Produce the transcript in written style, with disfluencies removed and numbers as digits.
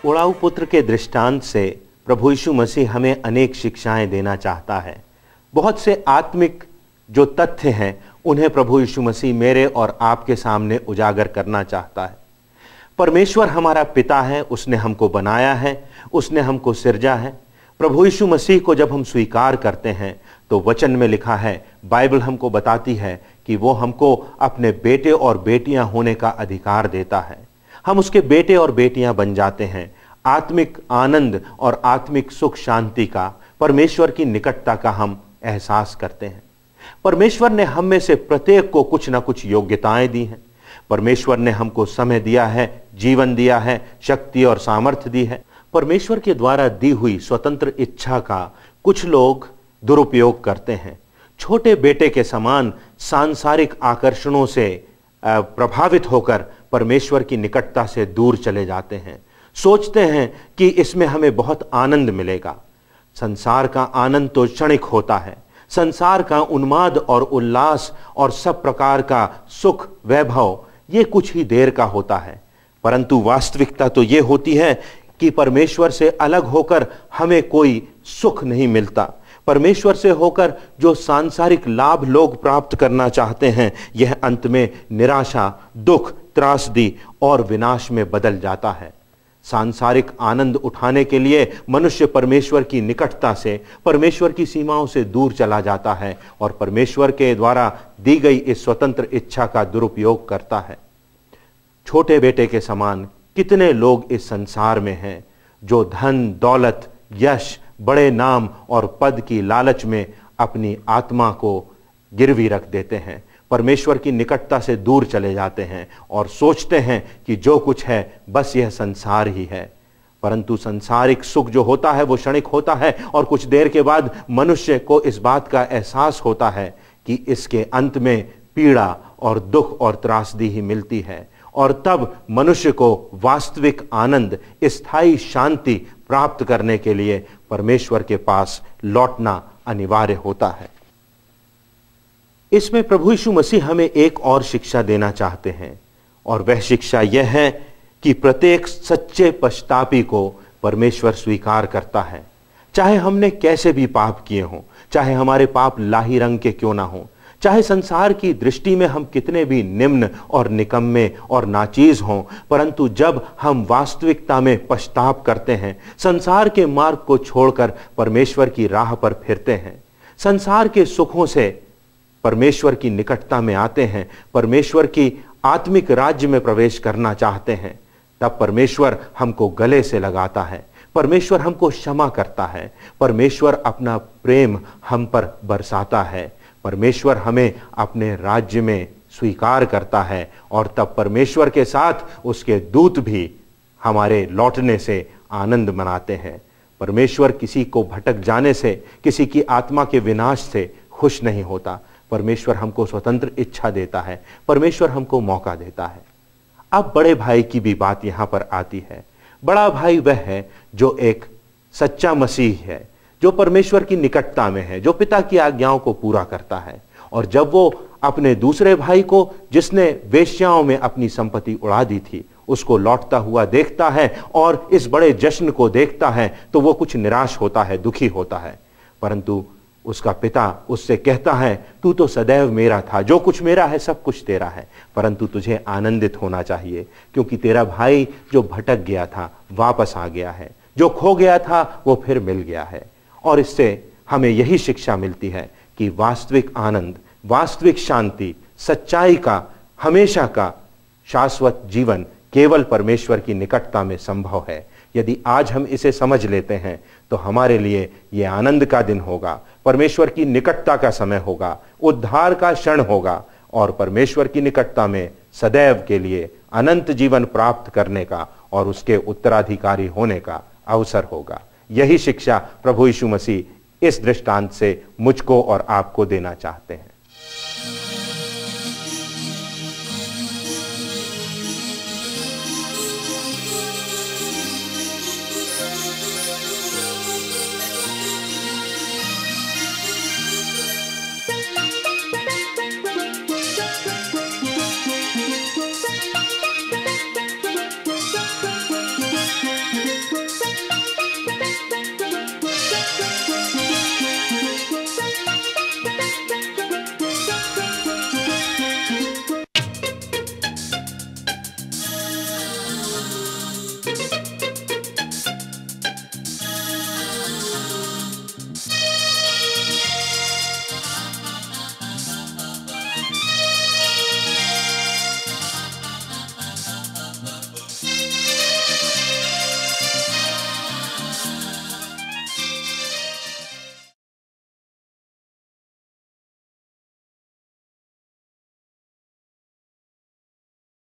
उड़ाऊ पुत्र के दृष्टांत से प्रभु यीशु मसीह हमें अनेक शिक्षाएं देना चाहता है। बहुत से आत्मिक जो तथ्य हैं उन्हें प्रभु यीशु मसीह मेरे और आपके सामने उजागर करना चाहता है। परमेश्वर हमारा पिता है, उसने हमको बनाया है, उसने हमको सिरजा है। प्रभु यीशु मसीह को जब हम स्वीकार करते हैं तो वचन में लिखा है, बाइबल हमको बताती है कि वो हमको अपने बेटे और बेटियां होने का अधिकार देता है। हम उसके बेटे और बेटियां बन जाते हैं। आत्मिक आनंद और आत्मिक सुख शांति का, परमेश्वर की निकटता का हम एहसास करते हैं। परमेश्वर ने हम में से प्रत्येक को कुछ ना कुछ योग्यताएं दी हैं। परमेश्वर ने हमको समय दिया है, जीवन दिया है, शक्ति और सामर्थ्य दी है। परमेश्वर के द्वारा दी हुई स्वतंत्र इच्छा का कुछ लोग दुरुपयोग करते हैं। छोटे बेटे के समान सांसारिक आकर्षणों से प्रभावित होकर परमेश्वर की निकटता से दूर चले जाते हैं। सोचते हैं कि इसमें हमें बहुत आनंद मिलेगा। संसार का आनंद तो क्षणिक होता है। संसार का उन्माद और उल्लास और सब प्रकार का सुख वैभव ये कुछ ही देर का होता है, परंतु वास्तविकता तो ये होती है कि परमेश्वर से अलग होकर हमें कोई सुख नहीं मिलता। परमेश्वर से होकर जो सांसारिक लाभ लोग प्राप्त करना चाहते हैं, यह अंत में निराशा, दुख, त्रासदी और विनाश में बदल जाता है। सांसारिक आनंद उठाने के लिए मनुष्य परमेश्वर की निकटता से, परमेश्वर की सीमाओं से दूर चला जाता है और परमेश्वर के द्वारा दी गई इस स्वतंत्र इच्छा का दुरुपयोग करता है। छोटे बेटे के समान कितने लोग इस संसार में हैं जो धन, दौलत, यश, बड़े नाम और पद की लालच में अपनी आत्मा को गिरवी रख देते हैं, परमेश्वर की निकटता से दूर चले जाते हैं और सोचते हैं कि जो कुछ है बस यह संसार ही है। परंतु सांसारिक सुख जो होता है वो क्षणिक होता है और कुछ देर के बाद मनुष्य को इस बात का एहसास होता है कि इसके अंत में पीड़ा और दुख और त्रासदी ही मिलती है, और तब मनुष्य को वास्तविक आनंद, स्थायी शांति प्राप्त करने के लिए परमेश्वर के पास लौटना अनिवार्य होता है। इसमें प्रभु यीशु मसीह हमें एक और शिक्षा देना चाहते हैं, और वह शिक्षा यह है कि प्रत्येक सच्चे पश्चातापी को परमेश्वर स्वीकार करता है। चाहे हमने कैसे भी पाप किए हों, चाहे हमारे पाप लाही रंग के क्यों ना हों, चाहे संसार की दृष्टि में हम कितने भी निम्न और निकम्मे और नाचीज हों, परंतु जब हम वास्तविकता में पश्चाताप करते हैं, संसार के मार्ग को छोड़कर परमेश्वर की राह पर फिरते हैं, संसार के सुखों से परमेश्वर की निकटता में आते हैं, परमेश्वर की आत्मिक राज्य में प्रवेश करना चाहते हैं, तब परमेश्वर हमको गले से लगाता है, परमेश्वर हमको क्षमा करता है, परमेश्वर अपना प्रेम हम पर बरसाता है, परमेश्वर हमें अपने राज्य में स्वीकार करता है, और तब परमेश्वर के साथ उसके दूत भी हमारे लौटने से आनंद मनाते हैं। परमेश्वर किसी को भटक जाने से, किसी की आत्मा के विनाश से खुश नहीं होता। परमेश्वर हमको स्वतंत्र इच्छा देता है, परमेश्वर हमको मौका देता है। अब बड़े भाई की भी बात यहां पर आती है। बड़ा भाई वह है जो एक सच्चा मसीह है, जो परमेश्वर की निकटता में है, जो पिता की आज्ञाओं को पूरा करता है, और जब वो अपने दूसरे भाई को, जिसने वेश्याओं में अपनी संपत्ति उड़ा दी थी, उसको लौटता हुआ देखता है और इस बड़े जश्न को देखता है, तो वो कुछ निराश होता है, दुखी होता है। परंतु उसका पिता उससे कहता है, तू तो सदैव मेरा था, जो कुछ मेरा है सब कुछ तेरा है, परंतु तुझे आनंदित होना चाहिए, क्योंकि तेरा भाई जो भटक गया था वापस आ गया है, जो खो गया था वो फिर मिल गया है। और इससे हमें यही शिक्षा मिलती है कि वास्तविक आनंद, वास्तविक शांति, सच्चाई का, हमेशा का शाश्वत जीवन केवल परमेश्वर की निकटता में संभव है। यदि आज हम इसे समझ लेते हैं तो हमारे लिए यह आनंद का दिन होगा, परमेश्वर की निकटता का समय होगा, उद्धार का क्षण होगा, और परमेश्वर की निकटता में सदैव के लिए अनंत जीवन प्राप्त करने का और उसके उत्तराधिकारी होने का अवसर होगा। यही शिक्षा प्रभु यीशु मसीह इस दृष्टांत से मुझको और आपको देना चाहते हैं।